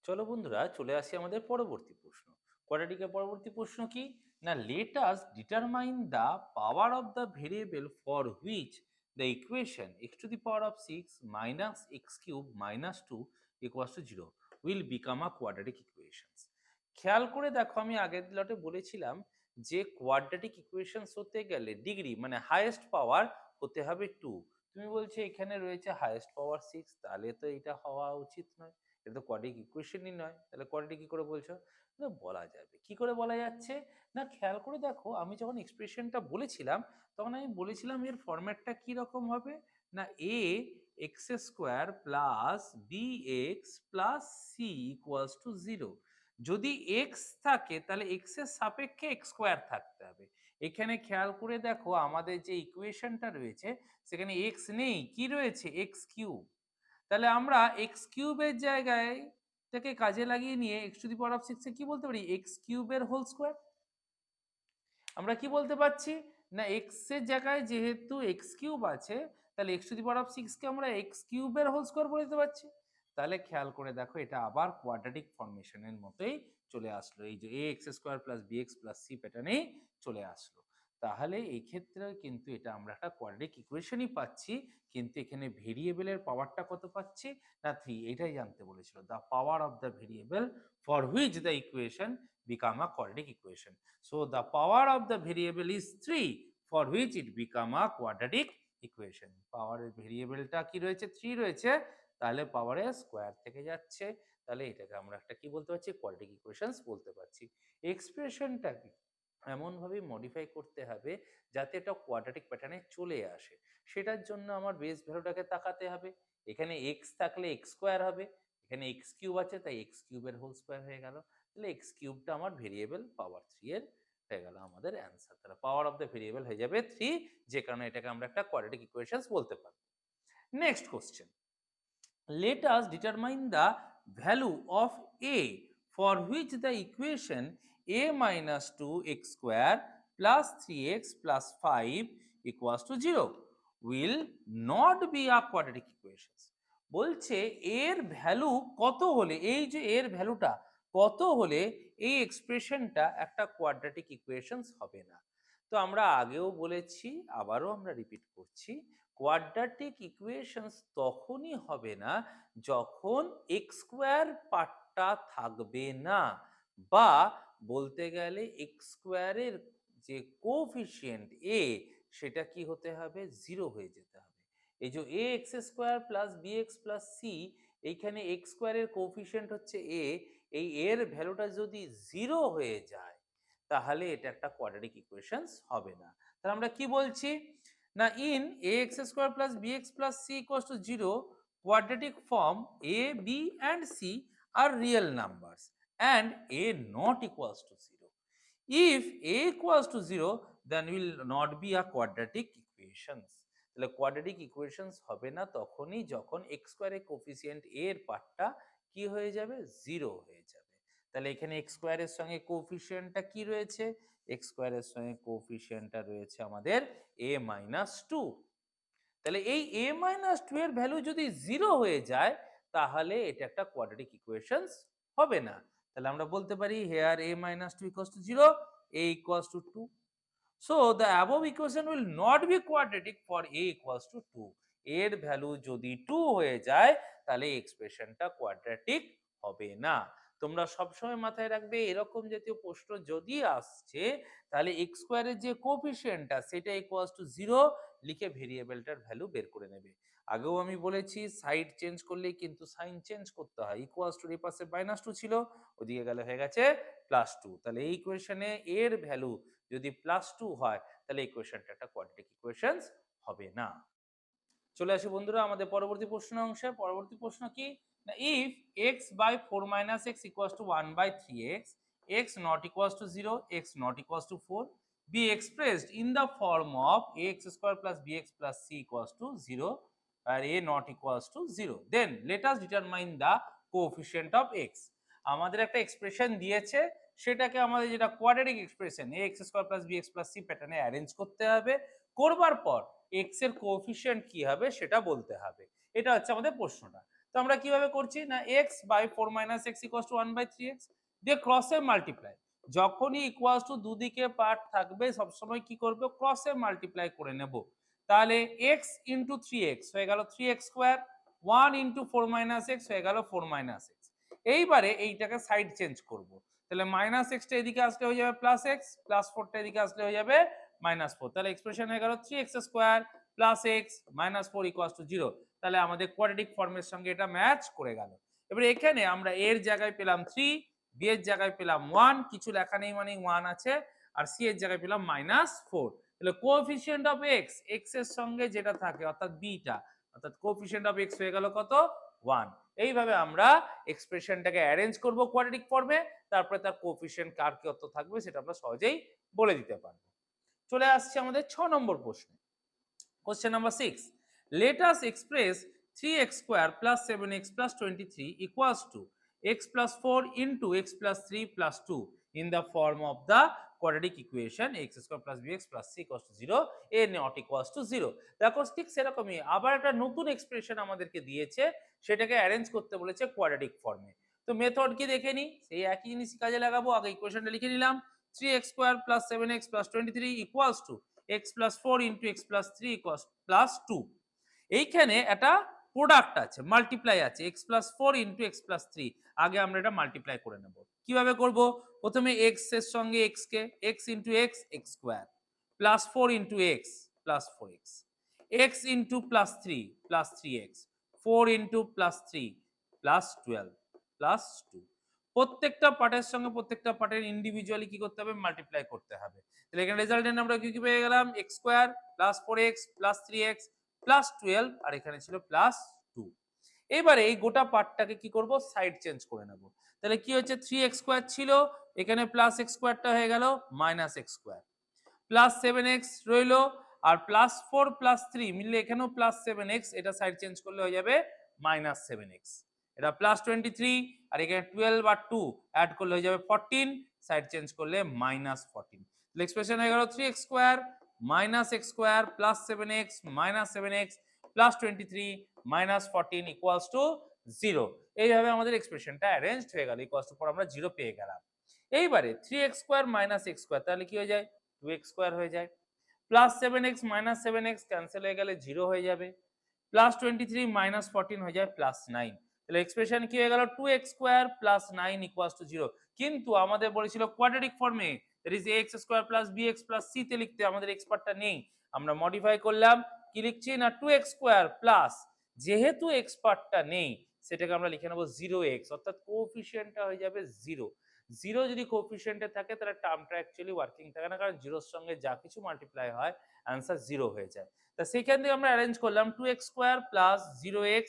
চলো বন্ধুরা চলে আসি আমাদের পরবর্তী প্রশ্ন। কোয়াড্রেটিকের পরবর্তী প্রশ্ন কি? না, let us determine the power of the variable for which the equation x to the power of 6 minus x cube minus 2 equals to 0 will become a quadratic equations. খেয়াল করে দেখো, আমি আগের লটে বলেছিলাম যে কোয়াড্রেটিক ইকুয়েশনস হতে গেলে ডিগ্রি মানে হাইয়েস্ট পাওয়ার হতে হবে 2। তুমি বলছো এখানে রয়েছে হাইয়েস্ট পাওয়ার 6, তাহলে তো এটা হওয়া উচিত নয়, এটা তো কোয়াড্রেটিক ইকুয়েশনই নয়, তাহলে কোয়াড্রেটিক কি করে বলছো? না, বলা যাবে। কি করে বলা যাচ্ছে? না, খেয়াল করে দেখো, আমি যখন এক্সপ্রেশনটা বলেছিলাম তখন আমি বলেছিলাম এর ফরম্যাটটা কি রকম হবে। না, a x square plus b x plus c equals to 0। যদি এক্স থাকে তাহলে এক্স এর সাপেক্ষে এক্স স্কোয়ার থাকতে হবে। এখানে খেয়াল করে দেখো, আমাদের যে ইকুয়েশনটা রয়েছে সেখানে এক্স নেই, কি রয়েছে? X cube. তাহলে আমরা এক্স কিউবের জায়গায় থেকে কাজে লাগিয়ে নিয়ে x two the power of 6 এ কি বলতে পারি? এক্স কিউবের হোল স্কোয়ার। আমরা কি বলতে পারছি? না, এক্স এর জায়গায় যেহেতু এক্স কিউব আছে, তাহলে x two the power of 6 কে আমরা এক্স কিউবের হোল স্কোয়ার বলে দিতে পারছি। তাহলে খেয়াল করে দেখো, এটা আবার কোয়াড্রেটিক ফর্মেশনের মতোই চলে আসলো, এই যে a x square plus b x plus c প্যাটার্নেই চলে আসলো। তাহলে এই ক্ষেত্রে কিন্তু এটা আমরা একটা কোয়াড্রেটিক ইকুয়েশনই পাচ্ছি, কিন্তু এখানে ভেরিয়েবলের পাওয়ারটা কত পাচ্ছি? না, 3। এটাই জানতে বলেছিল, the power of the variable for which the equation become a quadratic equation. So the power of the variable is 3, for which it become a quadratic equation. পাওয়ার ভেরিয়েবলটা কি রয়েছে? 3 রয়েছে, তাহলে পাওয়ারের স্কোয়ার থেকে যাচ্ছে, তাহলে এটাকে আমরা একটা কি বলতে পারছি? কোয়াড্রেটিক ইকুয়েশনস বলতে পারছি। এক্সপ্রেশনটাকে এমন ভাবে মডিফাই করতে হবে যাতে এটা কোয়াড্রেটিক প্যাটার্নে চলে আসে। সেটার জন্য আমার বেস ভ্যালুটাকে তাকাতে হবে। এখানে এক্স থাকলে এক্স স্কোয়ার হবে, এখানে এক্স কিউব আছে তাই এক্স কিউবের হোল স্কোয়ার হয়ে গেল। তাহলে এক্স কিউবটা আমার ভেরিয়েবল পাওয়ার 3 এর হয়ে গেল আমাদের অ্যান্সার। তাহলে পাওয়ার অফ দ্য ভেরিয়েবল হয়ে যাবে 3, যে কারণে এটাকে আমরা একটা কোয়াড্রেটিক ইকুয়েশনস বলতে পারবো। Next question, let us determine the value of a for which the equation a minus 2x square plus 3x plus 5 equals to 0 will not be a quadratic equation. বলছে এর ভ্যালু কত হলে, এই যে এর ভ্যালুটা কত হলে এই এক্সপ্রেশনটা একটা কোয়াড্রেটিক ইকুয়েশনস হবে না। তো আমরা আগেও বলেছি, আবারও আমরা রিপিট করছি, কোয়াড্রেটিক ইকুয়েশনস তখনই হবে না যখন এক্স স্কোয়ার পার্টটা থাকবে না, বা বলতে গেলে এক্স স্কোয়ারের যে কোফিশিয়েন্ট এ সেটা কি হতে হবে? 0 হয়ে যেতে হবে। এই যে a x square plus b x plus c, এইখানে এক্স স্কোয়ারের কোফিশিয়েন্ট হচ্ছে এ, এই এর ভ্যালুটা যদি 0 হয়ে যায় তাহলে এটা একটা কোয়াড্রেটিক ইকুয়েশনস হবে না। তাহলে আমরা কি বলছি? না, in a x square plus b x plus c equals to 0, quadratic form a, b and c are real numbers and a not equals to 0. If a equals to 0, then will not be a quadratic equations. তাহলে quadratic equations হবে না তখনই যখন x স্কোয়ারের coefficient a এর পার্টটা কি হয়ে যাবে? 0 হয়ে যাবে। তাহলে এখানে এক্স স্কোয়ারের সঙ্গে কোফিসিয়েন্টটা কি রয়েছে? এক্স স্কোয়ারের সঙ্গে কোফিসিয়েন্টটা রয়েছে আমাদের a মাইনাস 2। তাহলে এই a মাইনাস 2 এর ভ্যালু যদি 0 হয়ে যায় তাহলে এটা একটা কোয়াড্রেটিক ইকুয়েশনস হবে না। তাহলে আমরা বলতে পারি hair a minus 2 equals to 0, a equals to 2. So the above equation will not be quadratic for a equals to 2. এর ভ্যালু যদি 2 হয়ে যায় তাহলে এক্সপ্রেশনটা কোয়াড্রেটিক হবে না। তোমরা সবসময় মাথায় রাখবে, এরকম জাতীয় প্রশ্ন যদি আসছে তাহলে এক্স স্কোয়ারের যে কোফিসিয়েন্টটা সেটা ইকুয়ালস টু 0 লিখে ভেরিয়েবলটার ভ্যালু বের করে নেবে। আগেও আমি বলেছি সাইড চেঞ্জ করলেই কিন্তু সাইন চেঞ্জ করতে হয়। ইকুয়ালস টু এর পাশে -2 ছিল, ওদিকে গেলে হয়ে গেছে +2। তাহলে এই ইকুয়েশনে এর ভ্যালু যদি +2 হয় তাহলে ইকুয়েশনটা একটা কোয়াড্রেটিক ইকুয়েশনস হবে না। চলে আসি বন্ধুরা আমাদের পরবর্তী প্রশ্ন অংশে। পরবর্তী প্রশ্ন কি? না, if x by 4 minus x equals to 1 by 3x, x not equals to 0, x not equals to 4, be expressed in the form of ax square plus bx plus c equals to 0 আর a not equals to 0, then let us determine the coefficient of x. আমাদের একটা expression দিয়েছে, সেটাকে আমাদের যেটা quadratic expression ax square plus bx plus c প্যাটার্নে arrange করতে হবে। করবার পর এক্স এর কোএফিসিয়েন্ট কি হবে সেটা বলতে হবে। এটা হচ্ছে আমাদের প্রশ্নটা। তো আমরা কিভাবে করছি না x by 4 minus x equals to 1 by 3x দিয়ে ক্রসে মাল্টিপ্লাই। যখনই ইকুয়ালস টু দুদিকে পার্ট থাকবে সবসময় কি করব ক্রসে মাল্টিপ্লাই করে নেব। তাহলে x ইন্টু 3x হয়ে গেল 3x square, 1 into 4 minus x হয়ে গেল 4 মাইনাস x। এইবারে এইটাকে সাইড চেঞ্জ করব। তাহলে মাইনাস এক্সটা এদিকে আসলে হয়ে যাবে প্লাস এক্স, প্লাস 4টা এদিকে আসলে হয়ে যাবে মাইনাস 4। তাহলে এক্সপ্রেশন হয়ে গেল 3x square plus x minus 4 equals to 0। তাহলে আমাদের কোয়াড্রেটিক ফর্মের সঙ্গে এটা ম্যাচ করে গেল। এবারে এখানে আমরা এর জায়গায় পেলাম 3, বি এর জায়গায় পেলাম 1, কিছু লেখা নেই মানে 1 আছে, আর সি এর জায়গায় পেলাম মাইনাস 4। তাহলে কোএফিসিয়েন্ট অফ এক্স, এক্স এর সঙ্গে যেটা থাকে অর্থাৎ বিটা, অর্থাৎ কোএফিসিয়েন্ট অফ এক্স হয়ে গেল কত 1। এইভাবে আমরা এক্সপ্রেশনটাকে অ্যারেঞ্জ করব কোয়াড্রেটিক ফর্মে, তারপরে তার কোএফিসিয়েন্ট কার কত থাকবে সেটা আমরা সহজেই বলে দিতে পারবো। চলে আসছে আমাদের 6 নম্বর প্রশ্নে। Question number 6, let us express 3x square plus 7x plus 23 equals to x plus 4 into x plus 3 plus 2 in the form of the quadratic equation x square plus bx plus c equals to 0 a not equals to 0। দেখো ঠিক সেরকমই আবার একটা নতুন expression আমাদেরকে দিয়েছে, সেটাকে arrange করতে বলেছে কোয়াড্রেটিক ফর্মে। তো মেথড কি দেখে নি, সেই একই জিনিস কাজে লাগাবো। আগে ইকুয়েশনটা লিখে নিলাম 3x square plus 7x plus 23 equals to x plus 4 into x plus 3 equals plus 2। এইখানে একটা প্রোডাক্ট আছে, মাল্টিপ্লাই আছে, x plus 4 into x plus 3। আগে আমরা এটা মাল্টিপ্লাই করে নেব। কিভাবে করব, প্রথমে x এর সঙ্গে x কে x into x x square plus 4 into x plus 4x, x into plus 3 plus 3x, 4 into plus 3 plus 12 plus 2। প্রত্যেকটা পার্টের সঙ্গে প্রত্যেকটা পার্টের ইন্ডিভিজুয়ালি কি করতে হবে মাল্টিপ্লাই করতে হবে। তাহলে এখানে রেজাল্টেন্ট আমরা কি পেয়ে গেলাম x square plus 4x plus 3x plus 12, আর এখানে ছিল প্লাস 2। এবারে এই গোটা পার্টটাকে কি করব সাইড চেঞ্জ করে নেব। তাহলে কি হচ্ছে 3x স্কয়ার ছিল, এখানে প্লাস x স্কয়ারটা হয়ে গেল minus x square, plus 7x রইলো, আর প্লাস 4 প্লাস 3 মিললে এখানেও প্লাস 7x, এটা সাইড চেঞ্জ করলে হয়ে যাবে মাইনাস 7x। এটা প্লাস 23, আর এখানে 12 আর 2 অ্যাড করলে হয়ে যাবে 14, সাইড চেঞ্জ করলে মাইনাস 14। তাহলে এক্সপ্রেশন হয়ে গেল 3x square minus x square plus 7x minus 7x plus 23 minus 14 equals to 0। এইভাবে আমাদের এক্সপ্রেশনটা অ্যারেঞ্জড হয়ে গেল, ইকুয়ালস টু পর আমরা 0 পেয়ে গেলাম। এইবারে 3x square minus x square তাহলে কি হয়ে যায় 2x স্কয়ার হয়ে যায়, plus 7x minus 7x cancel হয়ে গেলে 0 হয়ে যাবে, প্লাস 23 মাইনাস 14 হয়ে যায় প্লাস 9। তাহলে এক্সপ্রেশন কি হয়ে গেল 2x square plus 9 equals to 0। কিন্তু আমাদের বলেছিল কোয়াড্রেটিক ফর্মে, that is ax square plus bx plus c তে লিখতে, আমাদের x পার্টটা নেই, আমরা মডিফাই করলাম, কি লিখছি না 2x স্কয়ার প্লাস, যেহেতু x পার্টটা নেই সেটাকে আমরা লিখে নেব 0x, অর্থাৎ কোএফিসিয়েন্টটা হয়ে যাবে 0। 0 যদি কোএফিসিয়েন্টে থাকে তাহলে টার্মটা অ্যাকচুয়ালি ওয়ার্কিং থাকে না, কারণ 0 এর সঙ্গে যা কিছু মাল্টিপ্লাই হয় অ্যান্সার 0 হয়ে যায়। তা সেখান থেকে আমরা অ্যারেঞ্জ করলাম 2x square plus 0x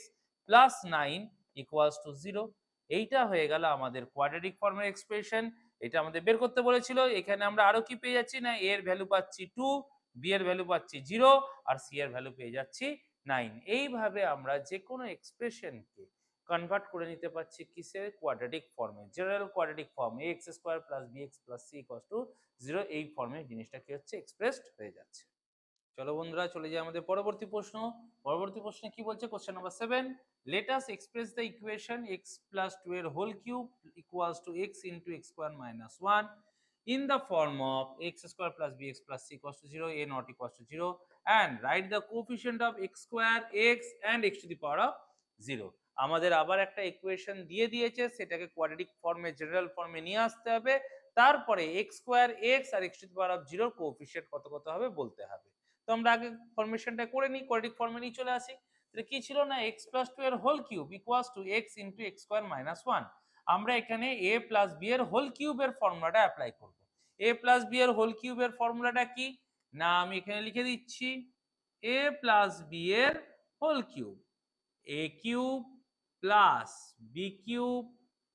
plus 9 equals to 0। এইটা হয়ে গেল আমাদের কোয়াড্রেটিক ফর্মের এক্সপ্রেশন। এটা আমাদের বের করতে বলেছিল। এখানে আমরা আরো কি পেয়ে যাচ্ছি না a এর ভ্যালু পাচ্ছি 2, b এর ভ্যালু পাচ্ছি 0, আর c এর ভ্যালু পেয়ে যাচ্ছি 9। এইভাবে আমরা যে কোনো এক্সপ্রেশনকে কনভার্ট করে নিতে পারছি কিসে কোয়াড্রেটিক ফর্মে, general quadratic form ax square plus bx plus c equals to 0। এই ফর্মে জিনিসটা কি হচ্ছে এক্সপ্রেসড হয়ে যাচ্ছে। চলো বন্ধুরা চলে যাই আমাদের পরবর্তী প্রশ্ন। পরবর্তী প্রশ্নে কি বলছে, question number 7, let us express the equation x plus 2 এর whole cube equals to x into x square minus 1 in the form of x square plus bx plus c equals to 0 a not equals to 0 and write the coefficient of x square x and x to the power of 0। আমাদের আবার একটা equation দিয়ে দিয়েছে, সেটাকে quadratic ফর্মে general ফর্মে নিয়ে আসতে হবে, তারপরে x স্কয়ার x আর x to the power of 0 coefficient কত কত হবে বলতে হবে। তো আমরা আগে ফরমেশনটা করে নিই, কোয়াড্রেটিক ফর্মে নিয়ে চলে আসি। তাহলে কি ছিল না x প্লাস 2 এর whole cube equals to x into x square minus 1। আমরা এখানে a প্লাস b এর হোল কিউবের ফর্মুলাটা অ্যাপ্লাই করব। a প্লাস b এর হোল কিউবের ফর্মুলাটা কি না, আমি এখানে লিখে দিচ্ছি a প্লাস b এর whole cube, a cube plus b cube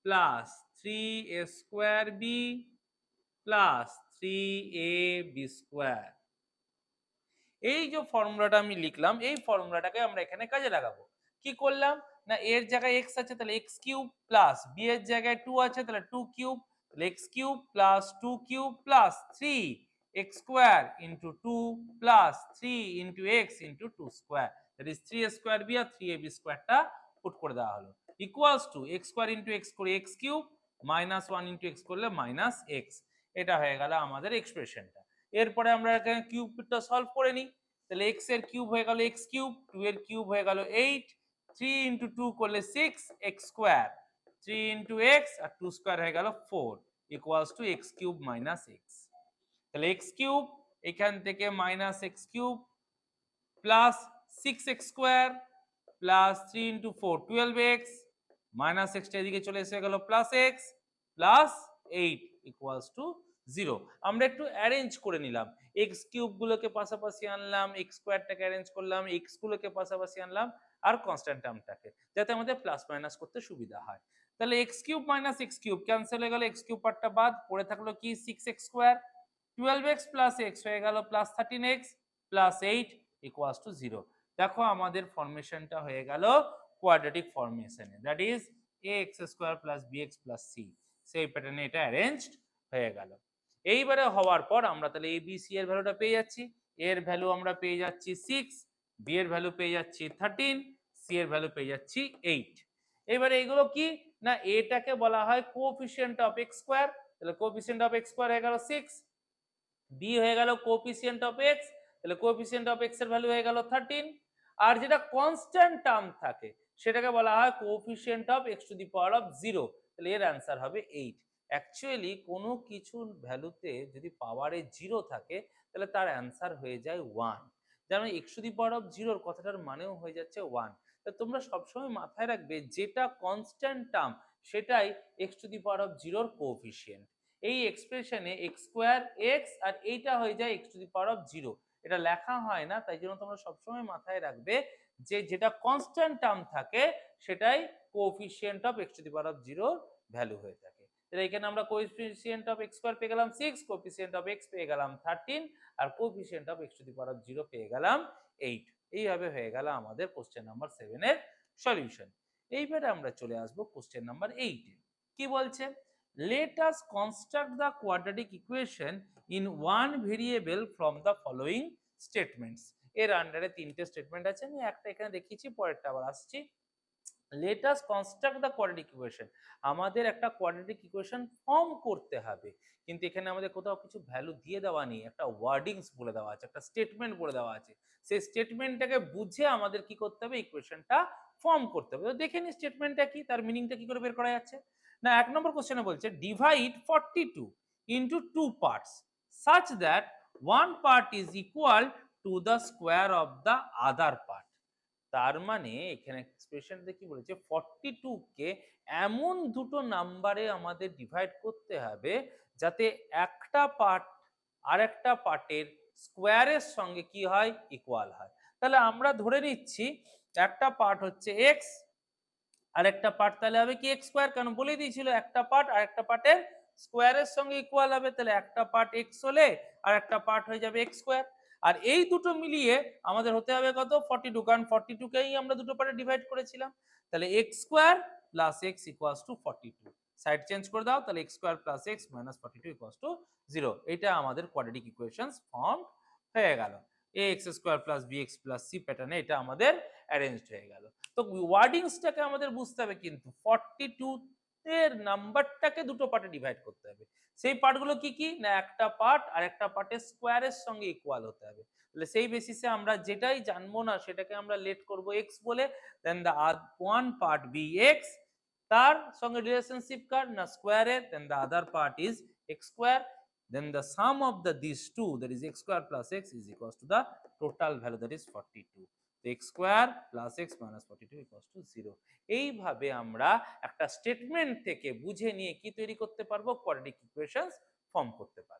plus 3a square b plus 3ab square. এই যে ফর্মুলাটা আমি লিখলাম, এই ফর্মুলাটাকে আমরা এখানে কাজে লাগাবো। কি করলাম না এর জায়গায় x আছে তাহলে x কিউব প্লাস b এর জায়গায় 2 আছে তাহলে 2 কিউব, তাহলে x cube plus 2 cube plus 3x square into 2 plus 3 into x into 2 square, that is 3a square b আর 3ab স্কয়ারটা পুট করে দেওয়া হলো equals to x square into x করে x cube minus one into x করলে minus x. এটা হয়ে গেল আমাদের এক্সপ্রেশনটা। এরপরে আমরা এখানে কিউবটা সলভ করে নিই। তাহলে এক্স এর কিউব হয়ে গেল এক্স কিউব, টু এর কিউব হয়ে গেল 8, 3 ইন্টু 2 করলে 6 এক্স স্কোয়ার, 3 ইন্টু এক্স আর 2 স্কোয়ার হয়ে গেল 4 equals to x cube minus x. তাহলে এক্স কিউব এখান থেকে minus x cube plus 6x square plus 3 into 4 12x minus extra এদিকে চলে এসে গেল plus x plus 8 equals to 0। আমরা একটু অ্যারেঞ্জ করে নিলাম, এক্স কিউব গুলোকে পাশাপাশি আনলাম, এক্স স্কোয়ারটাকে অ্যারেঞ্জ করলাম, এক্স গুলোকে পাশাপাশি আনলাম আর কনস্ট্যান্ট টার্মটাকে, যাতে আমাদের প্লাস মাইনাস করতে সুবিধা হয়। তাহলে x cube minus x cube cancel হয়ে গেল, এক্স কিউব পার্টটা বাদ, পড়ে থাকলো কি 6x square, 12x plus x হয়ে গেল plus 13x plus 8 equals to 0। দেখো আমাদের ফরমেশনটা হয়ে গেল কোয়াড্রেটিক ফরমেশনে, that is ax square plus bx plus c, সেই প্যাটার্নে এটা অ্যারেঞ্জড হয়ে গেল। এইবারে হওয়ার পর আমরা তাহলে a b c এর ভ্যালুটা পেয়ে যাচ্ছি, এর ভ্যালু আমরা পেয়ে যাচ্ছি 6, b এর ভ্যালু পেয়ে যাচ্ছি 13, c এর ভ্যালু পেয়ে যাচ্ছি 8। এবারে এগুলো কি না, এটাকে বলা হয় কোএফিসিয়েন্ট অফ x স্কোয়ার, তাহলে কোএফিসিয়েন্ট অফ x স্কোয়ার হয়ে গেল 6, b হয়ে গেল কোএফিসিয়েন্ট অফ x, তাহলে কোএফিসিয়েন্ট অফ x এর ভ্যালু হয়ে গেল 13, আর যেটা কনস্ট্যান্ট টার্ম থাকে সেটাকে বলা হয় coefficient of x to the power of 0, তাহলে এর অ্যান্সার হবে 8। অ্যাকচুয়ালি কোনো কিছুর ভ্যালুতে যদি পাওয়ারে 0 থাকে তাহলে তার অ্যান্সার হয়ে যায় 1, যেমন x to the power of 0 কথাটার মানেও হয়ে যাচ্ছে 1। তা তোমরা সবসময় মাথায় রাখবে যেটা কনস্ট্যান্ট টার্ম সেটাই x to the power of 0 coefficient. এই এক্সপ্রেশনে x স্কোয়ার x আর এইটা হয়ে যায় x to the power of 0, এটা লেখা হয় না, তাই জন্য তোমরা সবসময় মাথায় রাখবে যে যেটা কনস্ট্যান্ট টার্ম থাকে সেটাই coefficient of x to the power of 0 value হয়ে থাকে। তাহলে এখানে আমরা কোএফিসিয়েন্ট অফ x স্কয়ার পেয়ে গেলাম 6, কোএফিসিয়েন্ট অফ x পেয়ে গেলাম 13 আর coefficient of x to the power of 0 পেয়ে গেলাম 8। এইভাবে হয়ে গেল আমাদের কোশ্চেন নাম্বার 7 এর সলিউশন। এইবারে আমরা চলে আসব কোশ্চেন নাম্বার 8 এ। কি বলছে, let us construct the quadratic equation in one variable from the following statements। এর আন্ডারে তিনটে স্টেটমেন্ট আছে, আমি একটা এখানে দেখিয়েছি, পরেরটা আবার আসছি। let us construct the quadratic equation, আমাদের একটা কোয়াড্রেটিক ইকুয়েশন ফর্ম করতে হবে, কিন্তু এখানে আমাদের কোথাও কিছু ভ্যালু দিয়ে দেওয়া নেই, একটা ওয়ার্ডিংস বলে দেওয়া আছে, একটা স্টেটমেন্ট বলে দেওয়া আছে, সেই স্টেটমেন্টটাকে বুঝে আমাদের কি করতে হবে, ইকুয়েশনটা ফর্ম করতে হবে। তো দেখে নি স্টেটমেন্টটা কি, তার মিনিংটা কি করে বের করা যাচ্ছে না। 1 নম্বর কোশ্চেনে বলছে divide 42 into 2 parts such that one part is equal to the square of the other part। তার মানে এখানে এক্সপ্রেশনটা কি বলেছে, 42 কে এমন দুটো নাম্বারে আমাদের ডিভাইড করতে হবে যাতে একটা পার্ট আরেকটা পার্টের স্কোয়ারের সঙ্গে কি হয়, ইকুয়াল হয়। তাহলে আমরা ধরে নিচ্ছি একটা পার্ট হচ্ছে x আর একটা পার্ট তাহলে হবে কি এক্স স্কোয়ার, কারণ বলেই দিয়েছিল একটা পার্ট আর একটা পার্টের স্কোয়ারের সঙ্গে ইকুয়াল হবে, তাহলে একটা পার্ট এক্স হলে আর একটা পার্ট হয়ে যাবে এক্স স্কোয়ার। আর এই দুটো মিলিয়ে আমাদের হতে হবে কত, 42, কারণ 42 কেই আমরা দুটো পার্টে ডিভাইড করেছিলাম। তাহলে x square plus x equals to 42, side change করে দাও, তাহলে x square plus x minus 42 equals to 0। এটা আমাদের কোয়াড্রেটিক ইকুয়েশনস ফর্ম হয়ে গেল। X square plus b x plus c প্যাটার্নে এটা আমাদের অ্যারেঞ্জড হয়ে গেল। তো ওয়ার্ডিংসটাকে আমাদের বুঝতে হবে, কিন্তু 42 এর নাম্বারটাকে দুটো পার্টে ডিভাইড করতে হবে। সেই পার্টগুলো কি কি না, একটা পার্ট আর একটা পার্টের স্কোয়ারের সঙ্গে ইকুয়াল হতে হবে। তাহলে সেই বেসিসে আমরা যেটাই জানবো না সেটাকে আমরা লেট করব x বলে, then the one part be x, তার সঙ্গে রিলেশনশিপ কার না স্কোয়ারের, then the other part is x square, then the sum of these two, that is x square plus x, is equals to the total value, that is 42। x square plus x minus 42 equals to 0। এইভাবে আমরা একটা statement থেকে বুঝে নিয়ে কি তৈরি করতে পারবো, কোয়াড্রেটিক ইকুয়েশনস ফর্ম করতে পারবো।